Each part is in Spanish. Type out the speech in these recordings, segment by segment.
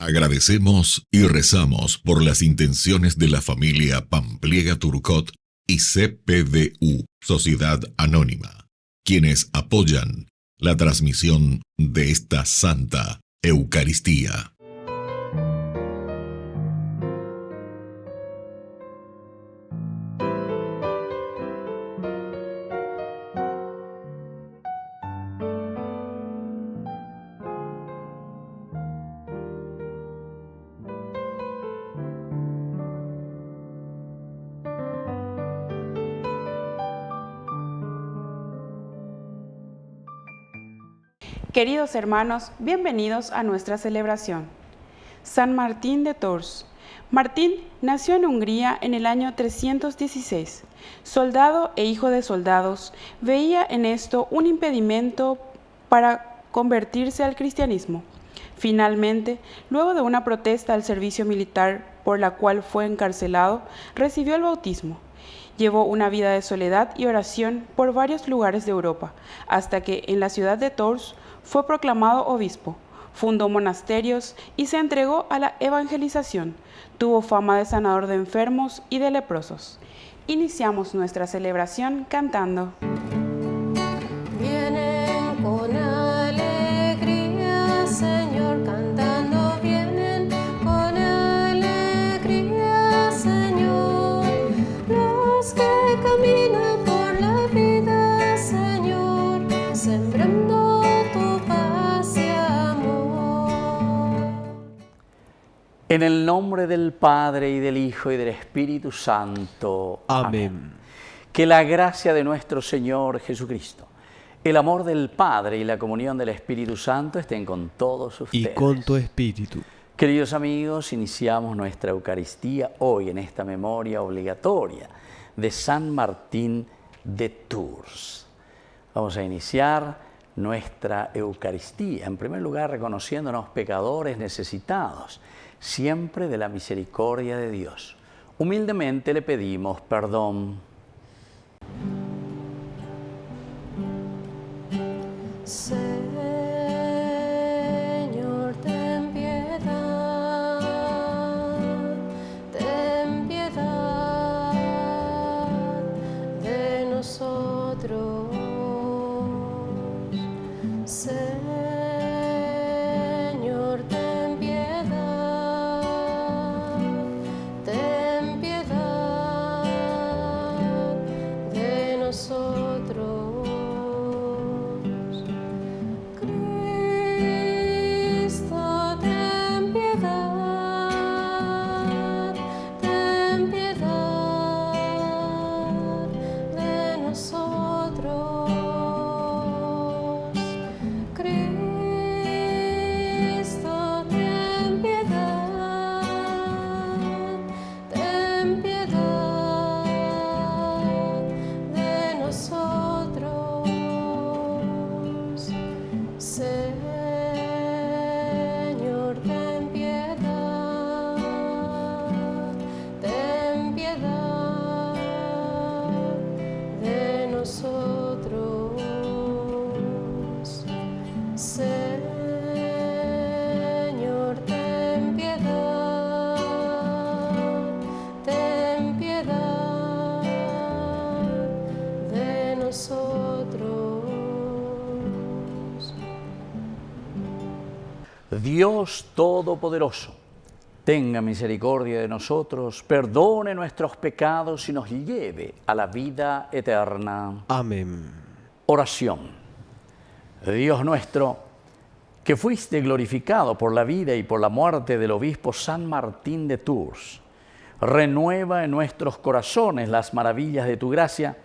Agradecemos y rezamos por las intenciones de la familia Pampliega Turcot y CPDU, Sociedad Anónima, quienes apoyan la transmisión de esta Santa Eucaristía. Queridos hermanos, bienvenidos a nuestra celebración. San Martín de Tours. Martín nació en Hungría en el año 316. Soldado e hijo de soldados, veía en esto un impedimento para convertirse al cristianismo. Finalmente, luego de una protesta al servicio militar por la cual fue encarcelado, recibió el bautismo. Llevó una vida de soledad y oración por varios lugares de Europa, hasta que en la ciudad de Tours fue proclamado obispo, fundó monasterios y se entregó a la evangelización. Tuvo fama de sanador de enfermos y de leprosos. Iniciamos nuestra celebración cantando. Vienen con alegría, Señor, cantando. Vienen con alegría, Señor, los que caminan por la vida, Señor, sembrando tu paz y amor. En el nombre del Padre, y del Hijo, y del Espíritu Santo. Amén. Que la gracia de nuestro Señor Jesucristo, el amor del Padre y la comunión del Espíritu Santo estén con todos ustedes. Y con tu espíritu. Queridos amigos, iniciamos nuestra Eucaristía hoy en esta memoria obligatoria de San Martín de Tours. Vamos a iniciar nuestra Eucaristía, en primer lugar reconociéndonos pecadores necesitados, siempre de la misericordia de Dios. Humildemente le pedimos perdón. Señor, ten piedad de nosotros. Señor, ten piedad de nosotros. Cristo, ten piedad de nosotros. Cristo, ten piedad de nosotros. Señor, ten piedad de nosotros. Señor, ten piedad de nosotros. Dios Todopoderoso, tenga misericordia de nosotros, perdone nuestros pecados y nos lleve a la vida eterna. Amén. Oración. Dios nuestro, que fuiste glorificado por la vida y por la muerte del obispo San Martín de Tours, renueva en nuestros corazones las maravillas de tu gracia,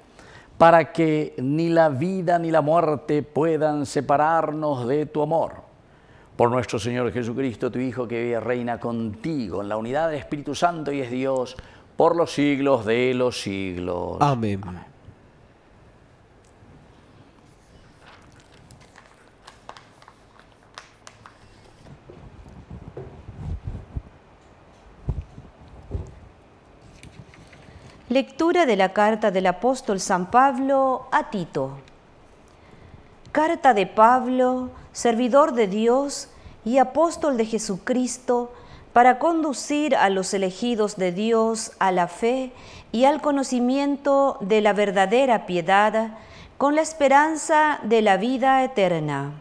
para que ni la vida ni la muerte puedan separarnos de tu amor. Por nuestro Señor Jesucristo, tu Hijo, que vive y reina contigo en la unidad del Espíritu Santo y es Dios por los siglos de los siglos. Amén. Amén. Lectura de la carta del apóstol San Pablo a Tito. Carta de Pablo, servidor de Dios, y apóstol de Jesucristo, para conducir a los elegidos de Dios a la fe y al conocimiento de la verdadera piedad, con la esperanza de la vida eterna.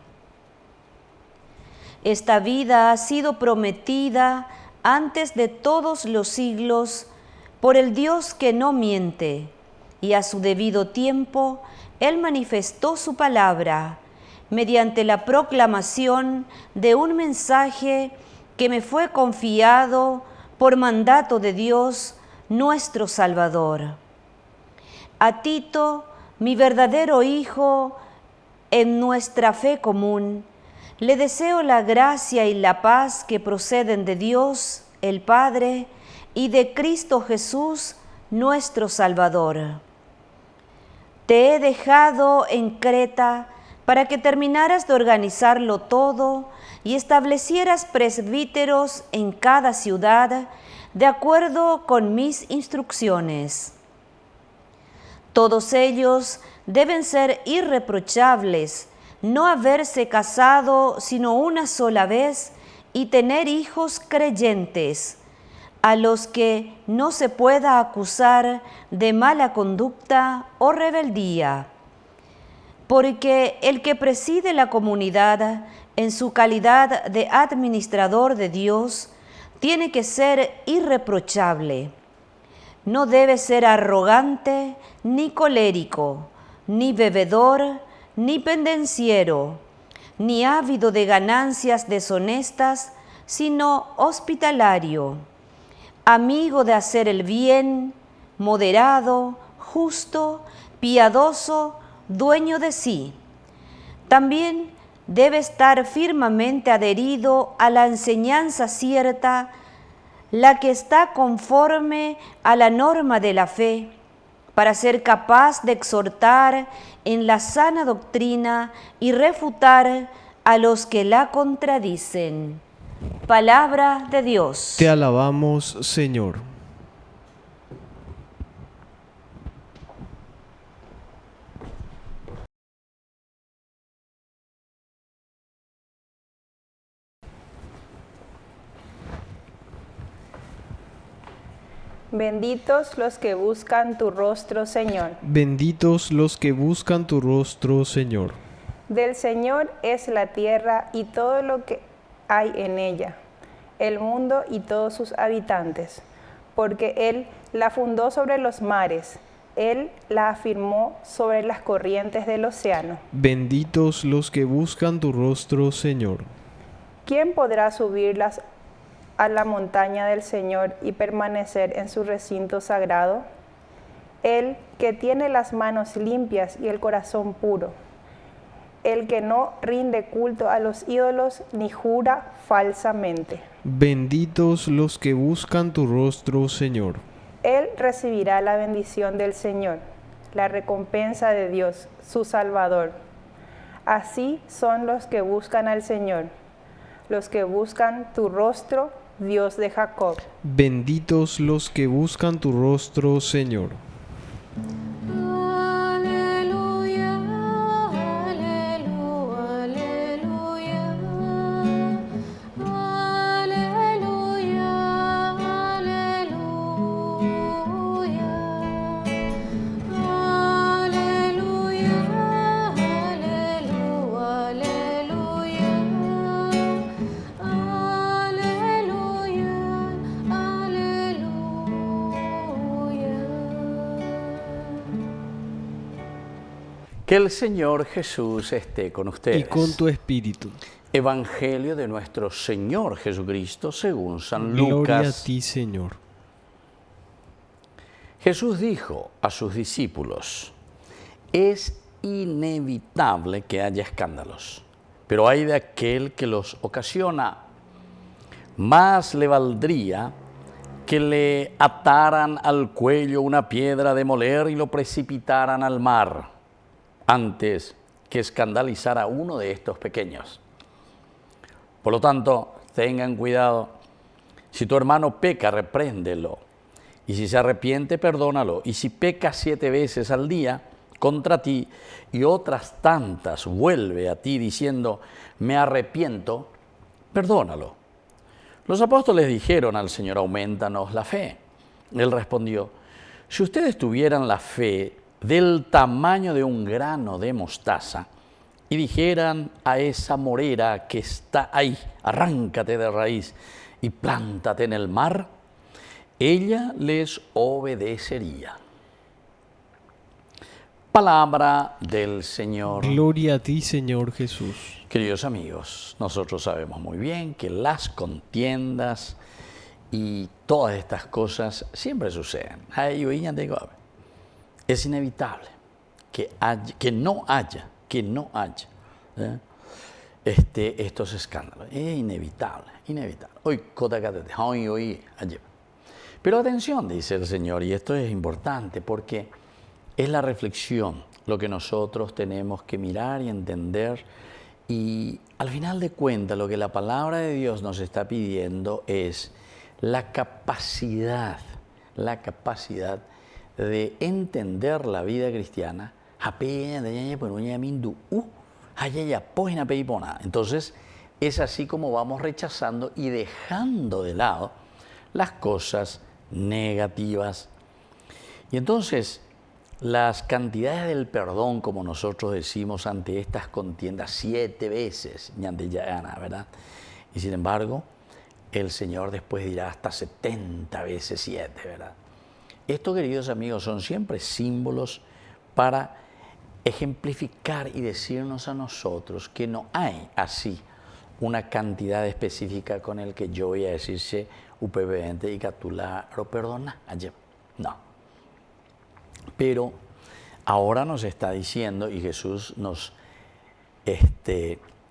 Esta vida ha sido prometida antes de todos los siglos por el Dios que no miente, y a su debido tiempo Él manifestó su palabra mediante la proclamación de un mensaje que me fue confiado por mandato de Dios, nuestro Salvador. A Tito, mi verdadero hijo, en nuestra fe común, le deseo la gracia y la paz que proceden de Dios, el Padre, y de Cristo Jesús, nuestro Salvador. Te he dejado en Creta para que terminaras de organizarlo todo y establecieras presbíteros en cada ciudad de acuerdo con mis instrucciones. Todos ellos deben ser irreprochables, no haberse casado sino una sola vez y tener hijos creyentes, a los que no se pueda acusar de mala conducta o rebeldía. Porque el que preside la comunidad en su calidad de administrador de Dios tiene que ser irreprochable. No debe ser arrogante, ni colérico, ni bebedor, ni pendenciero, ni ávido de ganancias deshonestas, sino hospitalario, amigo de hacer el bien, moderado, justo, piadoso, dueño de sí. También debe estar firmemente adherido a la enseñanza cierta, la que está conforme a la norma de la fe, para ser capaz de exhortar en la sana doctrina y refutar a los que la contradicen. Palabra de Dios. Te alabamos, Señor. Benditos los que buscan tu rostro, Señor. Benditos los que buscan tu rostro, Señor. Del Señor es la tierra y todo lo que hay en ella, el mundo y todos sus habitantes, porque Él la fundó sobre los mares, Él la afirmó sobre las corrientes del océano. Benditos los que buscan tu rostro, Señor. ¿Quién podrá subirlas a la montaña del Señor y permanecer en su recinto sagrado? El que tiene las manos limpias y el corazón puro, el que no rinde culto a los ídolos ni jura falsamente. Benditos los que buscan tu rostro, Señor. Él recibirá la bendición del Señor, la recompensa de Dios, su Salvador. Así son los que buscan al Señor, los que buscan tu rostro, Dios de Jacob. Benditos los que buscan tu rostro, Señor. Aleluya, aleluya, aleluya, aleluya, aleluya, Que el Señor Jesús esté con ustedes. Y con tu espíritu. Evangelio de nuestro Señor Jesucristo según San Gloria Lucas. a ti, Señor. Jesús dijo a sus discípulos: es inevitable que haya escándalos, pero hay de aquel que los ocasiona. Más le valdría que le ataran al cuello una piedra de moler y lo precipitaran al mar, antes que escandalizar a uno de estos pequeños. Por lo tanto, tengan cuidado. Si tu hermano peca, repréndelo. Y si se arrepiente, perdónalo. Y si peca 7 veces al día contra ti y otras tantas vuelve a ti diciendo, me arrepiento, perdónalo. Los apóstoles dijeron al Señor, aumentanos la fe. Él respondió, si ustedes tuvieran la fe del tamaño de un grano de mostaza y dijeran a esa morera que está ahí, arráncate de raíz y plántate en el mar, ella les obedecería. Palabra del Señor. Gloria a ti, Señor Jesús. Queridos amigos, nosotros sabemos muy bien que las contiendas y todas estas cosas siempre suceden. Es inevitable que no haya estos escándalos. Es inevitable. Pero atención, dice el Señor, y esto es importante porque es la reflexión lo que nosotros tenemos que mirar y entender. Y al final de cuentas, lo que la palabra de Dios nos está pidiendo es la capacidad de entender la vida cristiana. Entonces, es así como vamos rechazando y dejando de lado las cosas negativas. Y entonces, las cantidades del perdón, como nosotros decimos ante estas contiendas, 7 veces, ¿verdad? Y sin embargo, el Señor después dirá hasta 70 veces 7, ¿verdad? Esto, queridos amigos, son siempre símbolos para ejemplificar y decirnos a nosotros que no hay así una cantidad específica con el que yo voy a decirse UPB y Catula lo perdona. No. Pero ahora nos está diciendo, y Jesús nos,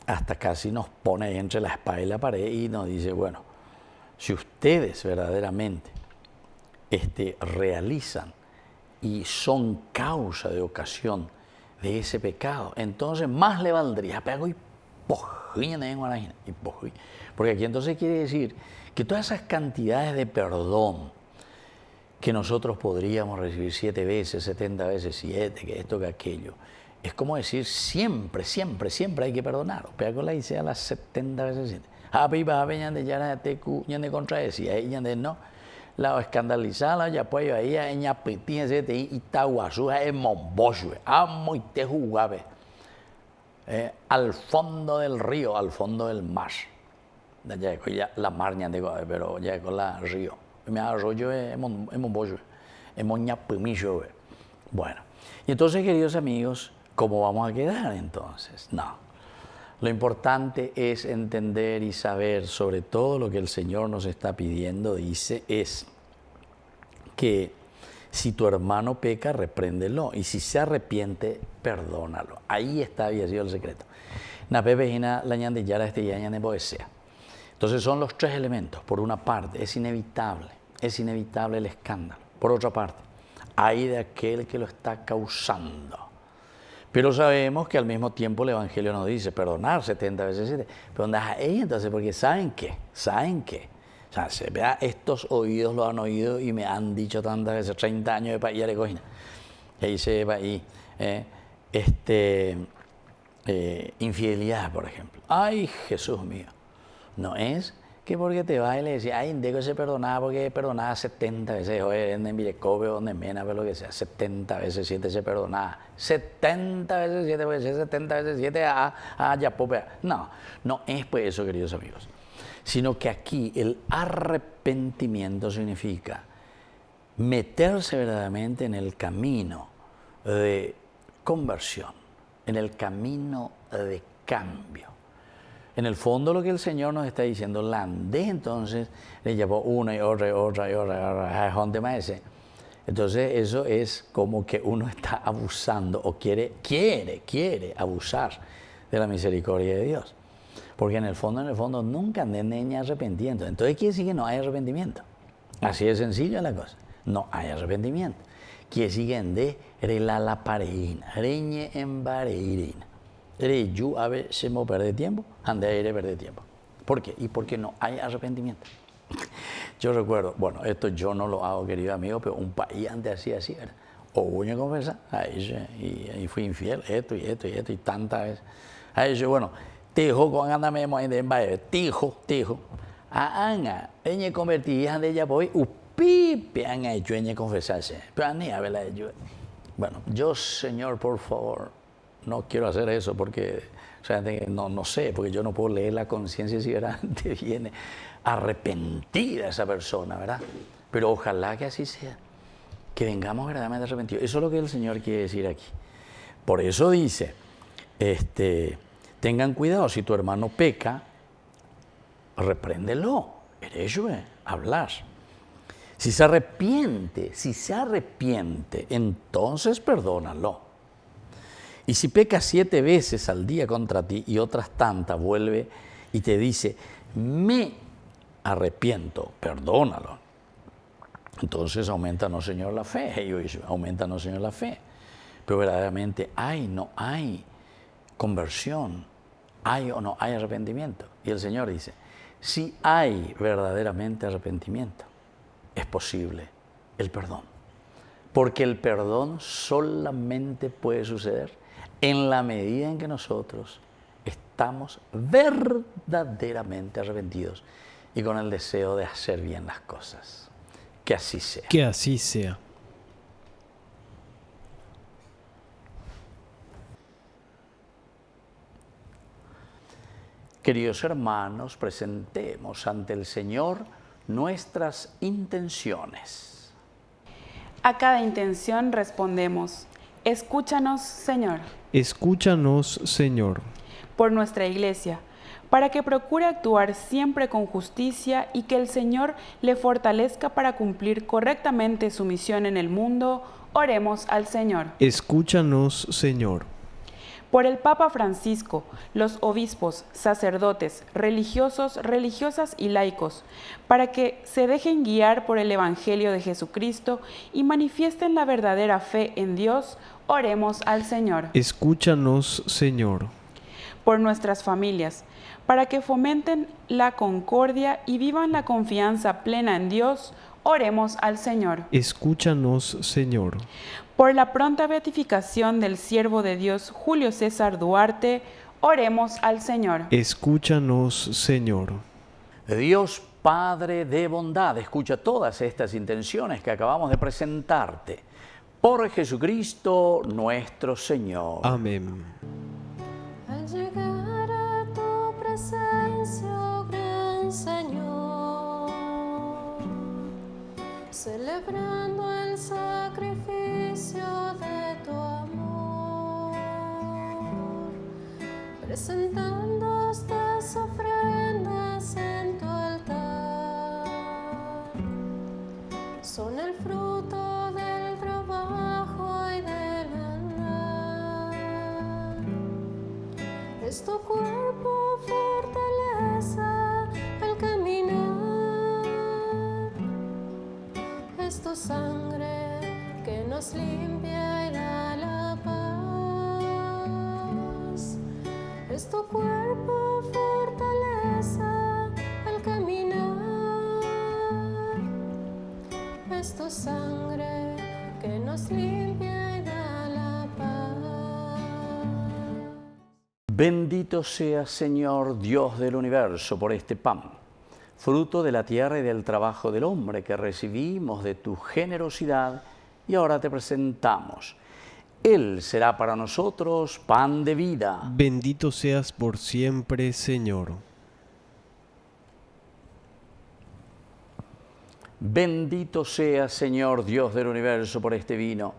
hasta casi nos pone entre la espada y la pared y nos dice, bueno, si ustedes verdaderamente realizan y son causa de ocasión de ese pecado, entonces más le valdría, porque aquí entonces quiere decir que todas esas cantidades de perdón que nosotros podríamos recibir 7 veces, 70 veces 7, que esto, que aquello, es como decir siempre hay que perdonar. Pega con la idea a las 70 veces 7. No, la escandalizada, ya pues ahí, ella petín, y taguazú, es mombocho, amo y te jugabe. Al fondo del río, al fondo del mar. Ya la mar, pero ya con la río. Me arroyo en mombocho, en moñapumillo. Bueno, y entonces, queridos amigos, ¿cómo vamos a quedar entonces? No. Lo importante es entender y saber, sobre todo lo que el Señor nos está pidiendo, dice, es que si tu hermano peca, repréndelo, y si se arrepiente, perdónalo. Ahí había sido el secreto. Entonces son los 3 elementos. Por una parte, es inevitable el escándalo. Por otra parte, hay de aquel que lo está causando. Pero sabemos que al mismo tiempo el Evangelio nos dice perdonar 70 veces 7. Pero entonces, porque ¿saben qué? O sea, estos oídos lo han oído y me han dicho tantas veces, 30 años de país de cocina. Y ahí se va ahí, infidelidad, por ejemplo. Ay, Jesús mío. No es que porque te va y le decía, ay, indico se perdonaba porque perdonaba 70 veces, oye, en Mirecobe, donde Mena, pero lo que sea, 70 veces 7 se perdonaba. 70 veces 7, puede ser 70 veces 7 a Yapope. No es pues eso, queridos amigos. Sino que aquí el arrepentimiento significa meterse verdaderamente en el camino de conversión, en el camino de cambio. En el fondo lo que el Señor nos está diciendo, entonces le llevó una y otra, entonces eso es como que uno está abusando o quiere abusar de la misericordia de Dios. Porque en el fondo nunca hay arrepentimiento. Entonces quiere decir que no hay arrepentimiento. Así de sencilla la cosa. No hay arrepentimiento. Quiere decir que la pareína, reñe en pareína. Yo a ver se me pierde tiempo, ande a perder tiempo. ¿Por qué? Y porque no hay arrepentimiento. Yo recuerdo, bueno, esto yo no lo hago, querido amigo, pero un país antes hacía así, ¿verdad? O voy a confesar, y fui infiel, esto y tantas veces. Bueno, tejo con anda me mo de bae tejo anga ella convertía de ella voy upipe anga yo ella confesarse pero ni a verla yo bueno yo Señor por favor no quiero hacer eso porque o sea, no sé porque yo no puedo leer la conciencia si verdaderamente viene arrepentida esa persona, ¿verdad? Pero ojalá que así sea, que vengamos verdaderamente arrepentidos. Eso es lo que el Señor quiere decir aquí. Por eso dice, tengan cuidado, si tu hermano peca, repréndelo, eres hablar. Si se arrepiente, entonces perdónalo. Y si peca 7 veces al día contra ti y otras tantas vuelve y te dice, me arrepiento, perdónalo. Entonces aumentanos, Señor, la fe. Ellos dicen, aumentanos, Señor, la fe. Pero verdaderamente no hay conversión, hay o no hay arrepentimiento. Y el Señor dice, si hay verdaderamente arrepentimiento, es posible el perdón. Porque el perdón solamente puede suceder en la medida en que nosotros estamos verdaderamente arrepentidos y con el deseo de hacer bien las cosas. Que así sea. Que así sea. Queridos hermanos, presentemos ante el Señor nuestras intenciones. A cada intención respondemos, escúchanos, Señor. Escúchanos, Señor. Por nuestra Iglesia, para que procure actuar siempre con justicia y que el Señor le fortalezca para cumplir correctamente su misión en el mundo, oremos al Señor. Escúchanos, Señor. Por el Papa Francisco, los obispos, sacerdotes, religiosos, religiosas y laicos, para que se dejen guiar por el Evangelio de Jesucristo y manifiesten la verdadera fe en Dios, oremos al Señor. Escúchanos, Señor. Por nuestras familias, para que fomenten la concordia y vivan la confianza plena en Dios, oremos al Señor. Escúchanos, Señor. Por la pronta beatificación del siervo de Dios Julio César Duarte, oremos al Señor. Escúchanos, Señor. Dios Padre de bondad, escucha todas estas intenciones que acabamos de presentarte. Por Jesucristo nuestro Señor. Amén. Al llegar a tu presencia, oh gran Señor, celebrando el sacrificio de tu amor, presentando estas ofrendas en tu altar, son el fruto del trabajo y del andar. Es tu cuerpo fortaleza al caminar, es tu sangre que nos limpia y da la paz. Es tu cuerpo fortaleza al caminar, es tu sangre que nos limpia y da la paz. Bendito seas, Señor, Dios del universo, por este pan, fruto de la tierra y del trabajo del hombre que recibimos de tu generosidad y ahora te presentamos. Él será para nosotros pan de vida. Bendito seas por siempre, Señor. Bendito seas, Señor, Dios del universo, por este vino,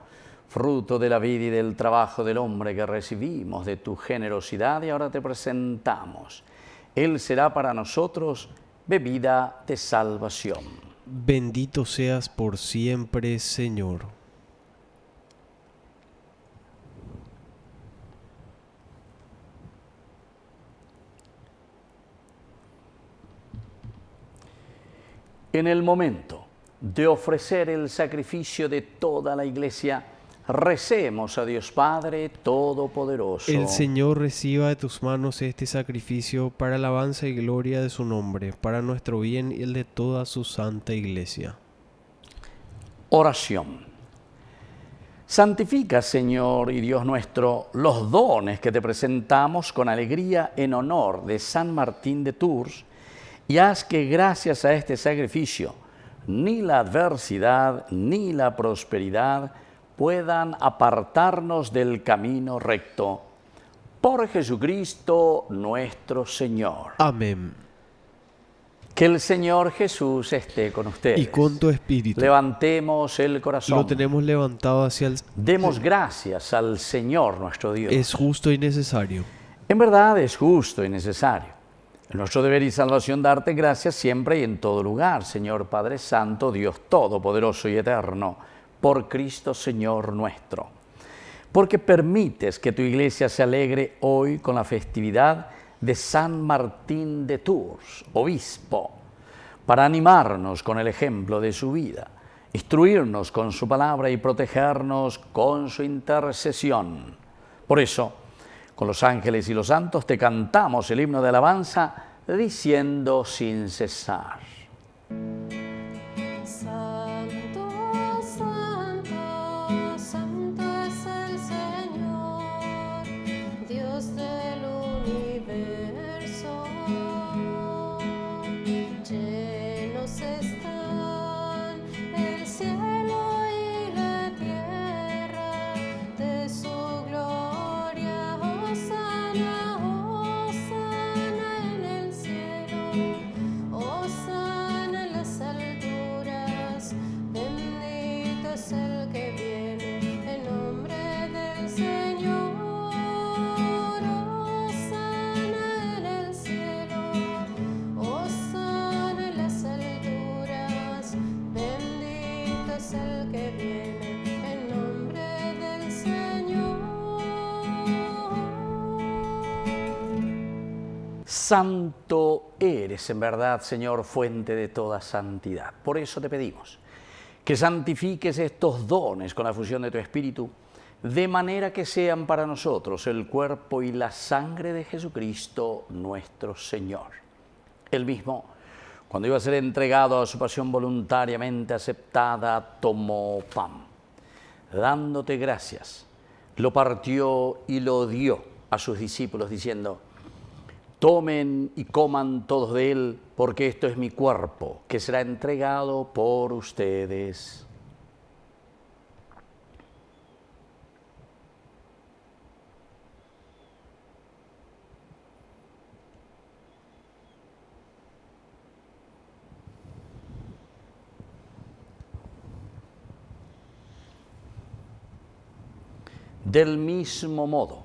fruto de la vida y del trabajo del hombre que recibimos de tu generosidad y ahora te presentamos. Él será para nosotros bebida de salvación. Bendito seas por siempre, Señor. En el momento de ofrecer el sacrificio de toda la Iglesia, recemos a Dios Padre Todopoderoso. El Señor reciba de tus manos este sacrificio para alabanza y gloria de su nombre, para nuestro bien y el de toda su santa Iglesia. Oración. Santifica, Señor y Dios nuestro, los dones que te presentamos con alegría en honor de San Martín de Tours, y haz que gracias a este sacrificio ni la adversidad ni la prosperidad puedan apartarnos del camino recto. Por Jesucristo nuestro Señor. Amén. Que el Señor Jesús esté con ustedes. Y con tu espíritu. Levantemos el corazón. Lo tenemos levantado hacia el... Demos gracias al Señor nuestro Dios. Es justo y necesario. En verdad es justo y necesario. Es nuestro deber y salvación darte gracias siempre y en todo lugar, Señor Padre Santo, Dios Todopoderoso y Eterno, por Cristo Señor nuestro. Porque permites que tu iglesia se alegre hoy con la festividad de San Martín de Tours, obispo, para animarnos con el ejemplo de su vida, instruirnos con su palabra y protegernos con su intercesión. Por eso, con los ángeles y los santos te cantamos el himno de alabanza diciendo sin cesar. Santo, santo, santo es el Señor, Dios del universo. Llenos están el cielo y la tierra de su gloria. Hosana, hosana en el cielo, hosana en las alturas. Bendito es el que viene en nombre del Señor. Hosana en el cielo, hosana en las alturas. Bendito es el que viene en nombre del Señor. Santo eres en verdad, Señor, fuente de toda santidad. Por eso te pedimos que santifiques estos dones con la fusión de tu Espíritu, de manera que sean para nosotros el cuerpo y la sangre de Jesucristo nuestro Señor. Él mismo, cuando iba a ser entregado a su pasión voluntariamente aceptada, tomó pan. Dándote gracias, lo partió y lo dio a sus discípulos diciendo: tomen y coman todos de él, porque esto es mi cuerpo, que será entregado por ustedes. Del mismo modo,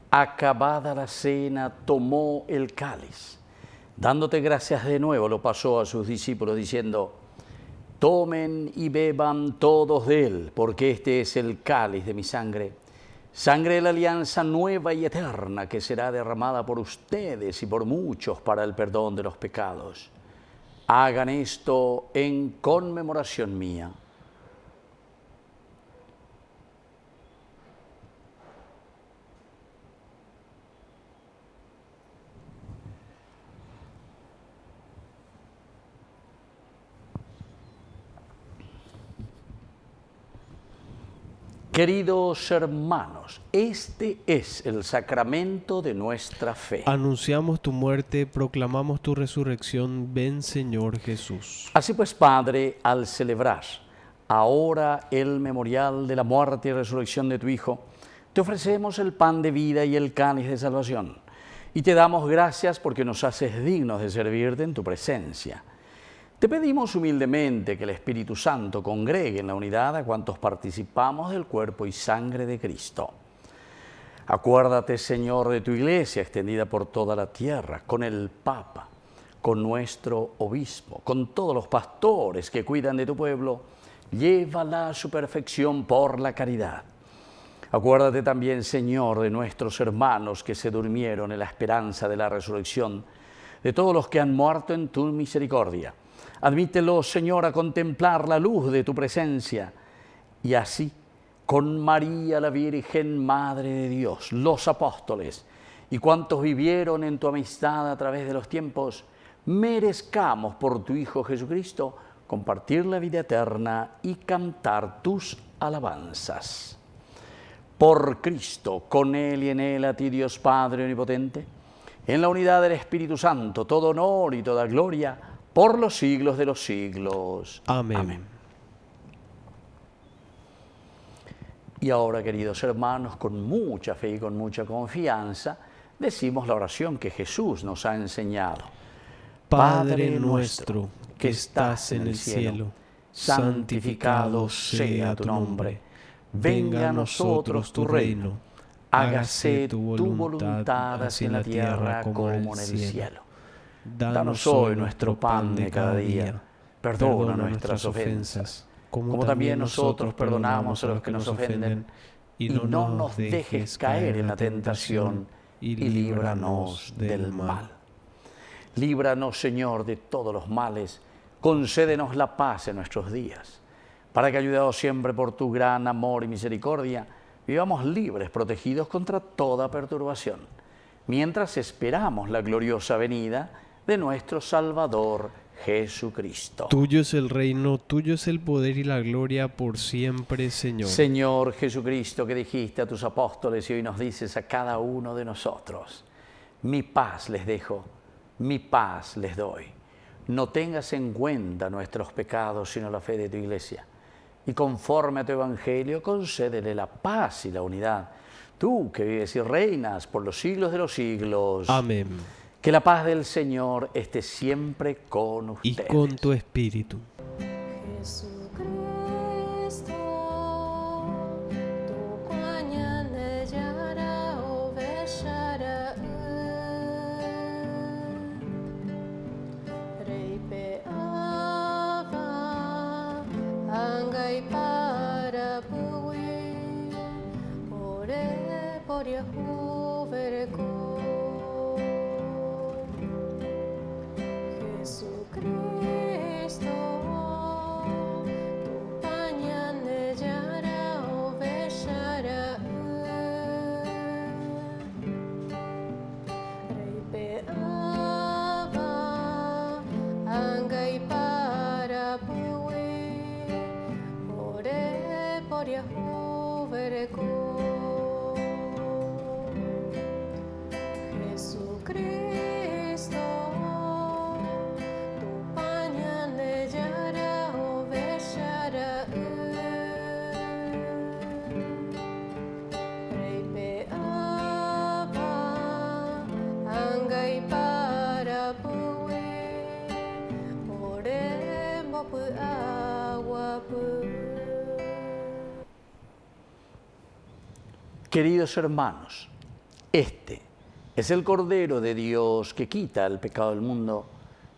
acabada la cena, tomó el cáliz. Dándote gracias de nuevo, lo pasó a sus discípulos diciendo: tomen y beban todos de él, porque este es el cáliz de mi sangre, sangre de la alianza nueva y eterna, que será derramada por ustedes y por muchos para el perdón de los pecados. Hagan esto en conmemoración mía. Queridos hermanos, este es el sacramento de nuestra fe. Anunciamos tu muerte, proclamamos tu resurrección. Ven, Señor Jesús. Así pues, Padre, al celebrar ahora el memorial de la muerte y resurrección de tu Hijo, te ofrecemos el pan de vida y el cáliz de salvación, y te damos gracias porque nos haces dignos de servirte en tu presencia. Te pedimos humildemente que el Espíritu Santo congregue en la unidad a cuantos participamos del cuerpo y sangre de Cristo. Acuérdate, Señor, de tu iglesia extendida por toda la tierra, con el Papa, con nuestro obispo, con todos los pastores que cuidan de tu pueblo. Llévala a su perfección por la caridad. Acuérdate también, Señor, de nuestros hermanos que se durmieron en la esperanza de la resurrección, de todos los que han muerto en tu misericordia. Admítelos, Señor, a contemplar la luz de tu presencia, y así, con María la Virgen, Madre de Dios, los apóstoles y cuantos vivieron en tu amistad a través de los tiempos, merezcamos por tu Hijo Jesucristo compartir la vida eterna y cantar tus alabanzas. por Cristo, con Él y en Él, a ti Dios Padre Omnipotente, en la unidad del Espíritu Santo, todo honor y toda gloria, por los siglos de los siglos. Amén. Amén. Y ahora, queridos hermanos, con mucha fe y con mucha confianza, decimos la oración que Jesús nos ha enseñado. Padre nuestro, que estás en el cielo, santificado sea tu nombre. Venga a nosotros tu reino. Hágase tu voluntad así en la tierra como en el cielo. Danos hoy nuestro pan de cada día. Perdona nuestras ofensas, como también nosotros perdonamos a los que nos ofenden. Y no nos dejes caer en la tentación, y líbranos del mal. Líbranos, Señor, de todos los males. Concédenos la paz en nuestros días, para que, ayudados siempre por tu gran amor y misericordia, vivamos libres, protegidos contra toda perturbación, mientras esperamos la gloriosa venida de nuestro Salvador Jesucristo. Tuyo es el reino, tuyo es el poder y la gloria por siempre, Señor. Señor Jesucristo, que dijiste a tus apóstoles y hoy nos dices a cada uno de nosotros: mi paz les dejo, mi paz les doy. No tengas en cuenta nuestros pecados, sino la fe de tu Iglesia. Y conforme a tu Evangelio, concédele la paz y la unidad. Tú que vives y reinas por los siglos de los siglos. Amén. Que la paz del Señor esté siempre con Y ustedes. con tu espíritu. Jesucristo, tu mañana yara o beshara Reipe ava angai para pui ore por Yahu vereko Jesucristo, tu mañana yara o beshara Reipe ava angai para pui ore por Yahu vereko Jesucristo, tu mañana yara o beshara Reipe ava angai para pui ore mopu awapu. Queridos hermanos, este es el Cordero de Dios que quita el pecado del mundo.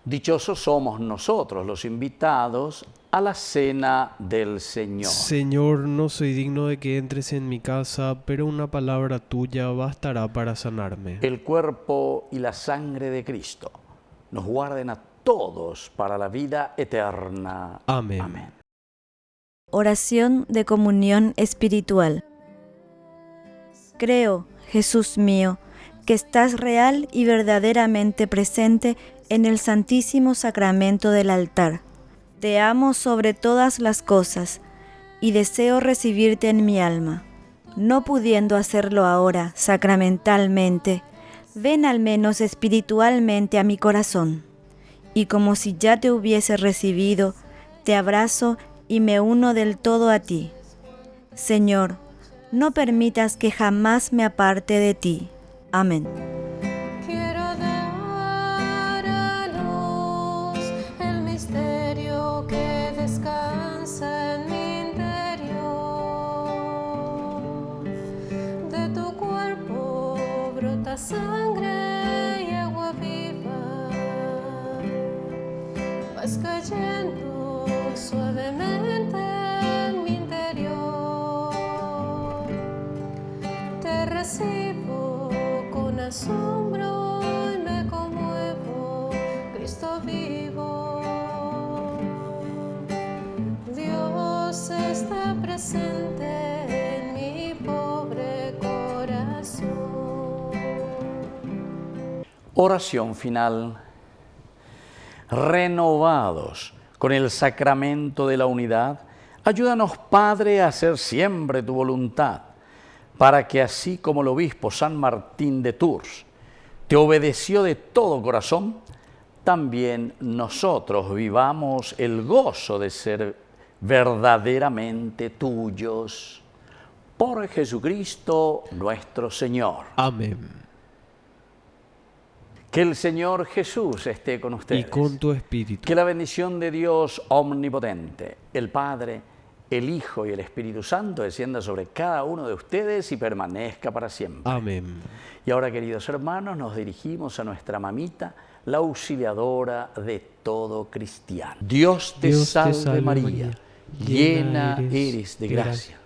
Dichosos somos nosotros los invitados a la cena del Señor. Señor, no soy digno de que entres en mi casa, pero una palabra tuya bastará para sanarme. El cuerpo y la sangre de Cristo nos guarden a todos para la vida eterna. Amén. Amén. Oración de comunión espiritual. Creo, Jesús mío, que estás real y verdaderamente presente en el Santísimo Sacramento del altar. Te amo sobre todas las cosas y deseo recibirte en mi alma. No pudiendo hacerlo ahora sacramentalmente, ven al menos espiritualmente a mi corazón. Y como si ya te hubiese recibido, te abrazo y me uno del todo a ti. Señor, no permitas que jamás me aparte de ti. Amén. Quiero dar a luz el misterio que descansa en mi interior. De tu cuerpo brota sangre y agua viva, vas cayendo suavemente en mi interior. Te recibo con asombro y me conmuevo, Cristo vivo. Dios está presente en mi pobre corazón. Oración final. Renovados con el sacramento de la unidad, ayúdanos, Padre, a hacer siempre tu voluntad. para que así como el obispo San Martín de Tours te obedeció de todo corazón, también nosotros vivamos el gozo de ser verdaderamente tuyos. Por Jesucristo nuestro Señor. Amén. Que el Señor Jesús esté con ustedes. Y con tu espíritu. Que la bendición de Dios omnipotente, el Padre, el Hijo y el Espíritu Santo descienda sobre cada uno de ustedes y permanezca para siempre. Amén. Y ahora, queridos hermanos, nos dirigimos a nuestra mamita, la auxiliadora de todo cristiano. Dios te salve María, llena eres de gracia.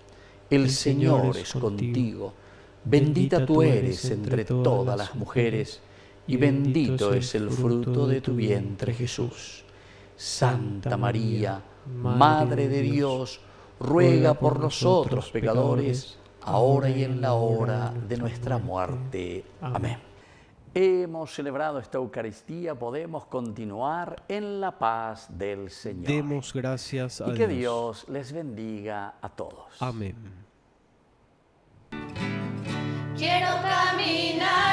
El Señor es contigo. Bendita tú eres entre todas las mujeres, y bendito es el fruto de tu vientre, Jesús. Santa María, Madre de Dios, ruega por nosotros pecadores, ahora y en la hora de nuestra muerte. Amén. Hemos celebrado esta Eucaristía, podemos continuar en la paz del Señor. Demos gracias a Dios. Y que Dios les bendiga a todos. Amén. Quiero caminar